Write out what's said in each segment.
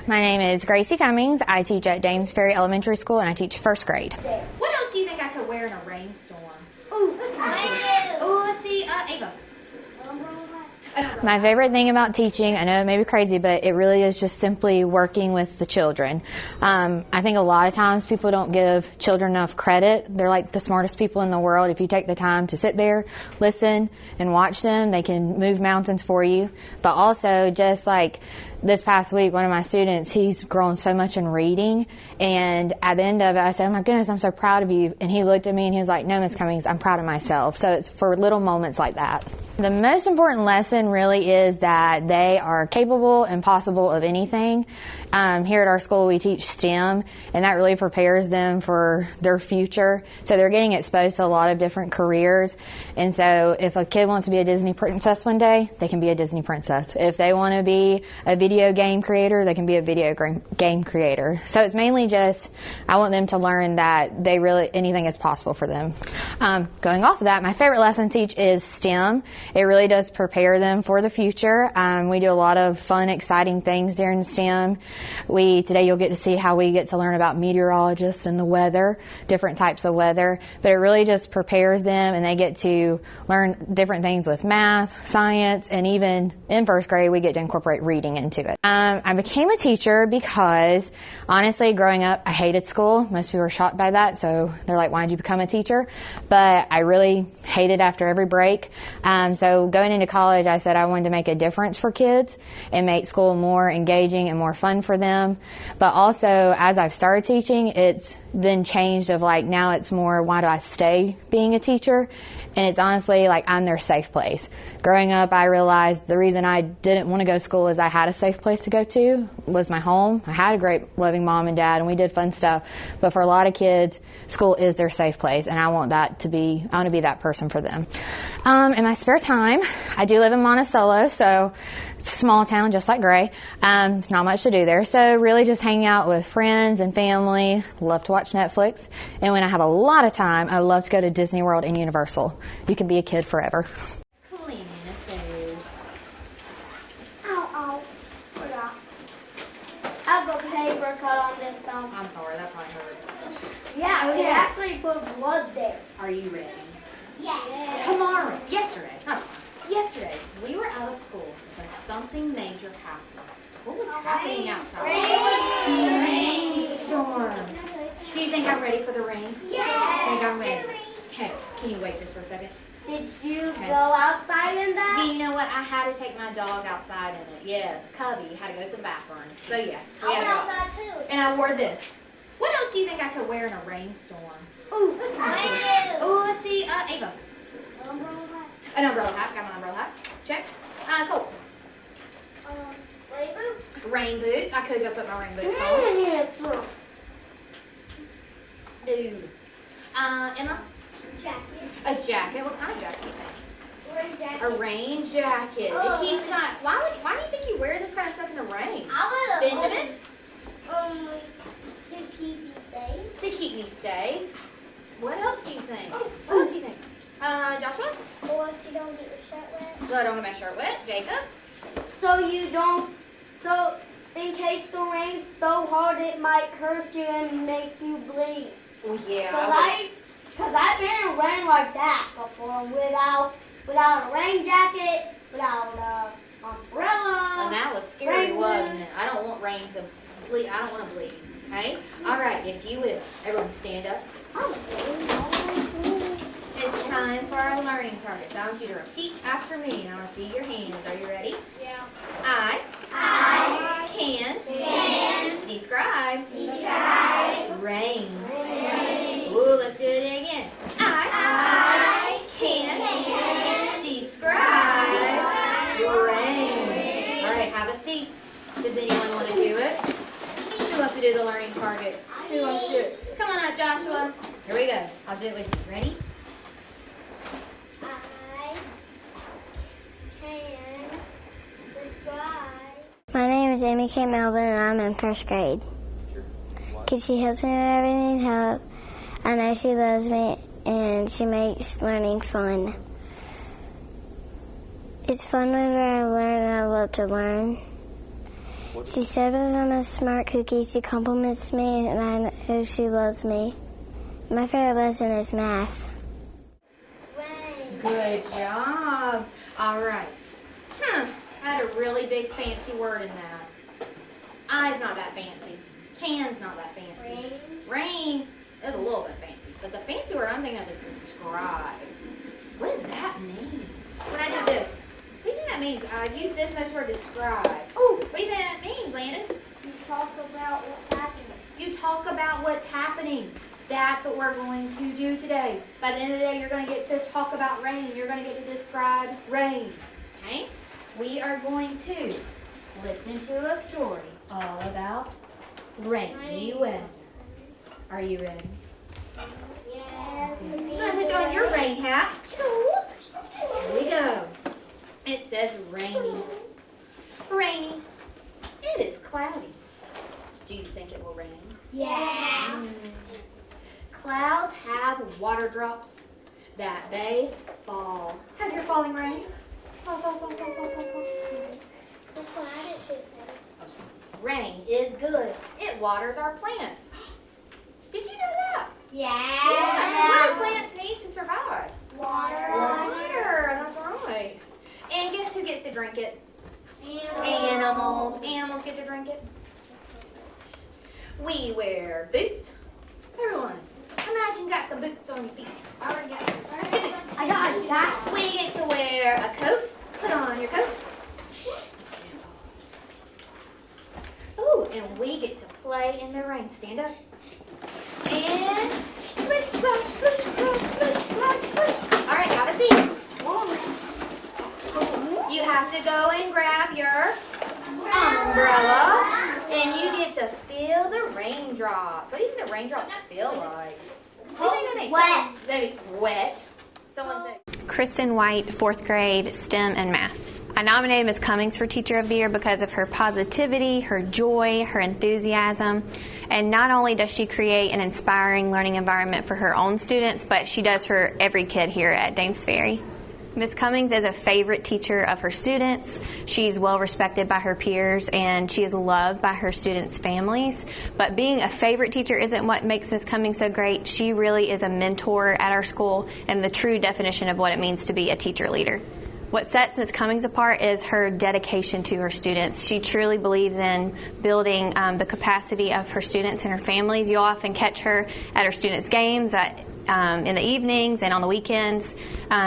My name is Gracie Cummings. I teach at Ferry Elementary School, and I teach first grade. What else do you think I could wear in a rainstorm? Let's see, Ava. My favorite thing about teaching, I know it may be crazy, but it really is just simply working with the children. I think a lot of times people don't give children enough credit. They're like the smartest people in the world. If you take the time to sit there, listen, and watch them, they can move mountains for you. But also, just like this past week, one of my students, he's grown so much in reading, and at the end of it, I said, "Oh my goodness, I'm so proud of you." And he looked at me and he was like, "No, Miss Cummings, I'm proud of myself." So it's for little moments like that. The most important lesson really is that they are capable and possible of anything. Here at our school, we teach STEM, and that really prepares them for their future. So they're getting exposed to a lot of different careers. And so if a kid wants to be a Disney princess one day, they can be a Disney princess. If they want to be a video game creator, they can be a video game creator. So it's mainly just, I want them to learn that anything is possible for them. Going off of that, my favorite lesson to teach is STEM. It really does prepare them for the future. We do a lot of fun, exciting things during STEM. Today you'll get to see how we get to learn about meteorologists and the weather, different types of weather, but it really just prepares them, and they get to learn different things with math, science, and even in first grade we get to incorporate reading into it. I became a teacher because honestly, growing up, I hated school. Most people are shocked by that, so they're like, "Why did you become a teacher?" But I really hated after every break. So going into college, I said I wanted to make a difference for kids and make school more engaging and more fun for them. But also, as I've started teaching, it's then changed of like, now it's more, why do I stay being a teacher? And it's honestly like, I'm their safe place. Growing up, I realized the reason I didn't want to go to school is I had a safe place to go to, was my home. I had a great, loving mom and dad, and we did fun stuff. But for a lot of kids, school is their safe place, and I want to be that person for them. In my spare time, I do live in Monticello, so it's a small town just like Gray. Not much to do there, so really just hang out with friends and family. Love to watch Netflix, and when I have a lot of time, I love to go to Disney World and Universal. You can be a kid forever. I have a paper cut on this thumb. I'm sorry, that probably hurt. Yeah, they actually put blood there. Are you ready? Yeah. Yesterday, we were out of school because something major happened. What was happening outside? Rainstorm. Do you think I'm ready for the rain? Yeah. Think I'm ready? Okay, can you wait just for a second? Did you go outside in that? You know what? I had to take my dog outside in it. Yes, Cubby had to go to the bathroom. So yeah, we had to go outside too. And I wore this. What else do you think I could wear in a rainstorm? Ooh, Let's see, Ava. An umbrella hat. Got my umbrella hat. Check. Cool. Rain boots. Rain boots. I could go put my rain boots on. Dude. Emma? Jacket. A jacket. What kind of jacket do you think? Rain jacket. A rain jacket. Oh, It keeps my. Why do you think you wear this kind of stuff in the rain? I would have. Benjamin? Just keep you safe. To keep me safe. What else do you think? What else do you think? Joshua? Or if you don't get your shirt wet. So I don't get my shirt wet. Jacob? So in case the rain's so hard it might hurt you and make you bleed. Oh yeah. Because I've been in rain like that before without a rain jacket, without an umbrella. And that was scary, rain wasn't it? I don't want rain to bleed. I don't want to bleed. Okay? All right, if you will. Everyone stand up. It's time for our learning targets. I want you to repeat after me, and I want to see your hands. Are you ready? Yeah. I can describe rain. Ooh, let's do it again. I can describe rain. All right, have a seat. Does anyone want to do it? Who wants to do the learning target? Who wants to do it? Come on up, Joshua. Here we go. I'll do it with you. Ready? My name is Amy Kate Melvin, and I'm in first grade. Because she helps me whenever I need help. I know she loves me, and she makes learning fun. It's fun whenever I learn. I love to learn. She says I'm a smart cookie. She compliments me, and I know she loves me. My favorite lesson is math. Good job. All right. I had a really big fancy word in that. I's not that fancy. Can's not that fancy. Rain is a little bit fancy. But the fancy word I'm thinking of is describe. What does that mean? When I do this, what do you think that means? I use this much for describe. Ooh, what do you think that means, Landon? You talk about what's happening. You talk about what's happening. That's what we're going to do today. By the end of the day, you're going to get to talk about rain. You're going to get to describe rain. Okay? We are going to listen to a story all about rainy weather. Are you ready? Yes. Now put on your rain hat. Here we go. It says rainy. Rainy. It is cloudy. Do you think it will rain? Yeah. Clouds have water drops that they fall. Have your falling rain? Fall, fall, fall, fall, fall, fall, fall. Rain is good. It waters our plants. Did you know that? Yeah. What do plants need to survive? Water. Water. That's right. And guess who gets to drink it? Animals. Animals get to drink it. We wear boots. Everyone, imagine you got some boots on your feet. I already got some boots. I got that. We get to wear a coat. Put on your coat. Ooh, and we get to play in the rain. Stand up. And splish, splash, splish, splash, splish, splash, splish. All right, have a seat. You have to go and grab your umbrella, and you get to feel the raindrops. What do you think the raindrops feel like? What do you think they make? Wet. They make wet. Someone said. Kristen White, 4th grade, STEM and math. I nominated Ms. Cummings for Teacher of the Year because of her positivity, her joy, her enthusiasm, and not only does she create an inspiring learning environment for her own students, but she does for every kid here at Dames Ferry. Ms. Cummings is a favorite teacher of her students. She's well respected by her peers, and she is loved by her students' families. But being a favorite teacher isn't what makes Ms. Cummings so great. She really is a mentor at our school and the true definition of what it means to be a teacher leader. What sets Ms. Cummings apart is her dedication to her students. She truly believes in building the capacity of her students and her families. You'll often catch her at her students' games in the evenings and on the weekends.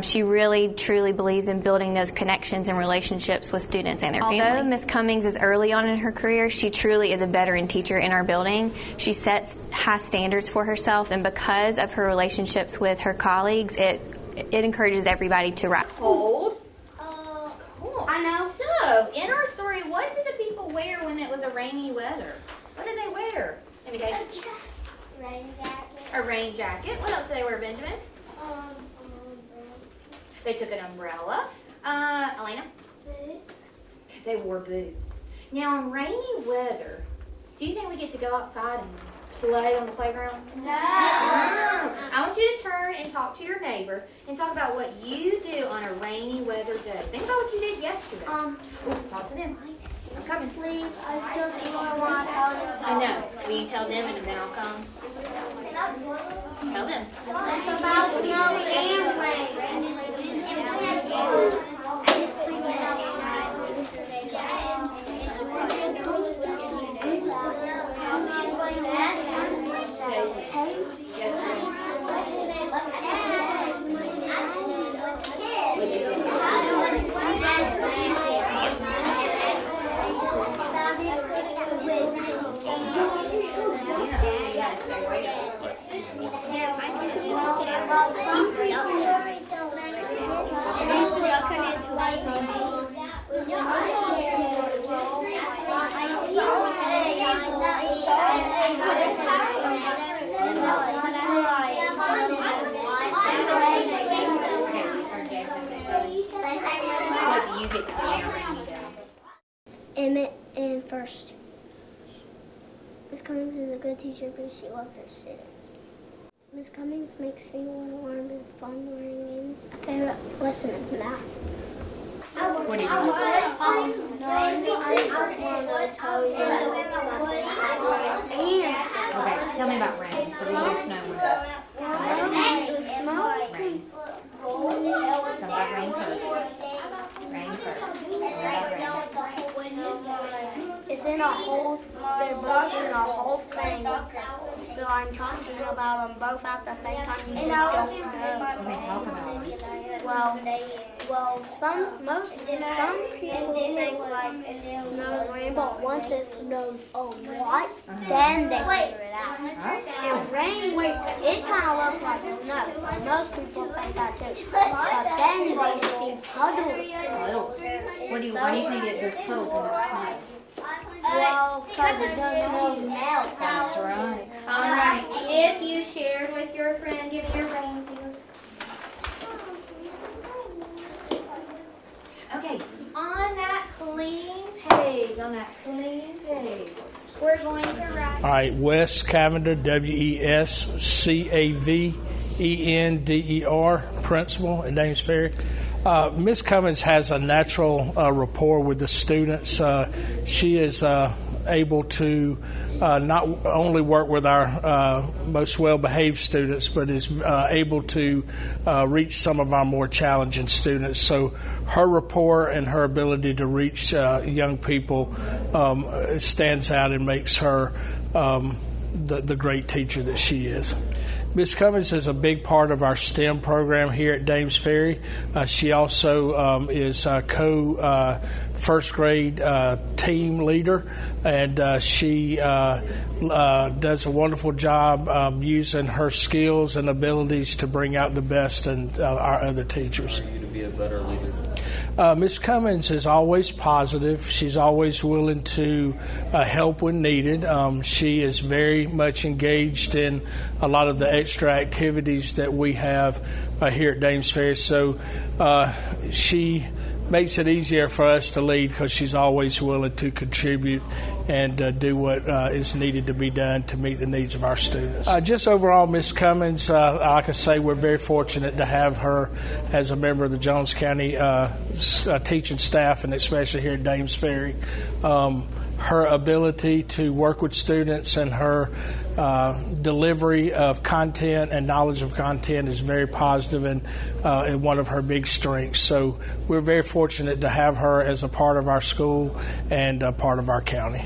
She really, truly believes in building those connections and relationships with students and their families. Although Ms. Cummings is early on in her career, she truly is a veteran teacher in our building. She sets high standards for herself, and because of her relationships with her colleagues, it encourages everybody to rise. Cold. Cool. I know. So, in our story, what did the people wear when it was a rainy weather? What did they wear? Let me take Rain jacket. a rain jacket. What else did they wear, Benjamin? They took an umbrella. Elena? They wore boots. Now, in rainy weather, do you think we get to go outside and play on the playground? No. I want you to turn and talk to your neighbor and talk about what you do on a rainy weather day. Think about what you did yesterday. Talk to them. I'm coming. Please, I still think I want to tell them. I know. Will you tell them and then I'll come? Tell them. It's about snow and rain. What do you get to do on a rainy day? Emmett in first. Ms. Cummings is a good teacher because she loves her students. Ms. Cummings makes me want to learn because fun learning games. My favorite lesson is math. What do you do? I just wanted to tell you Okay, tell me about rain. So we do snow one. Rain. Talk about rain first. Rain first. What about rain? it's in a whole, they're both in a whole thing. So I'm talking about them both at the same time. You just don't know. Okay, talk about it. Well, some people think like it snows rain, but once it snows a lot, then they figure it out. And rain, it kind of looks like snow, so most people think that too. But then they see puddles. Puddles. Why do you think there's puddles when there's snow? Well, because it doesn't melt. That's right. All right. If you shared with your friend, give me your rain fingers. Okay. On that clean page, we're going to write. All right, Wes Cavender, WESCAVENDER, principal at Dames Ferry. Ms. Cummings has a natural rapport with the students. She is able to not only work with our most well-behaved students, but is able to reach some of our more challenging students. So her rapport and her ability to reach young people stands out and makes her the great teacher that she is. Ms. Cummings is a big part of our STEM program here at Dames Ferry. She also is first grade team leader, and she does a wonderful job using her skills and abilities to bring out the best in our other teachers. For you to be a better leader. Ms. Cummings is always positive. She's always willing to help when needed. She is very much engaged in a lot of the extra activities that we have here at Dames Ferry. So she makes it easier for us to lead because she's always willing to contribute and do what is needed to be done to meet the needs of our students. Just overall, Ms. Cummings, like I say, we're very fortunate to have her as a member of the Jones County teaching staff, and especially here at Dames Ferry. Her ability to work with students and her delivery of content and knowledge of content is very positive and one of her big strengths. So we're very fortunate to have her as a part of our school and a part of our county.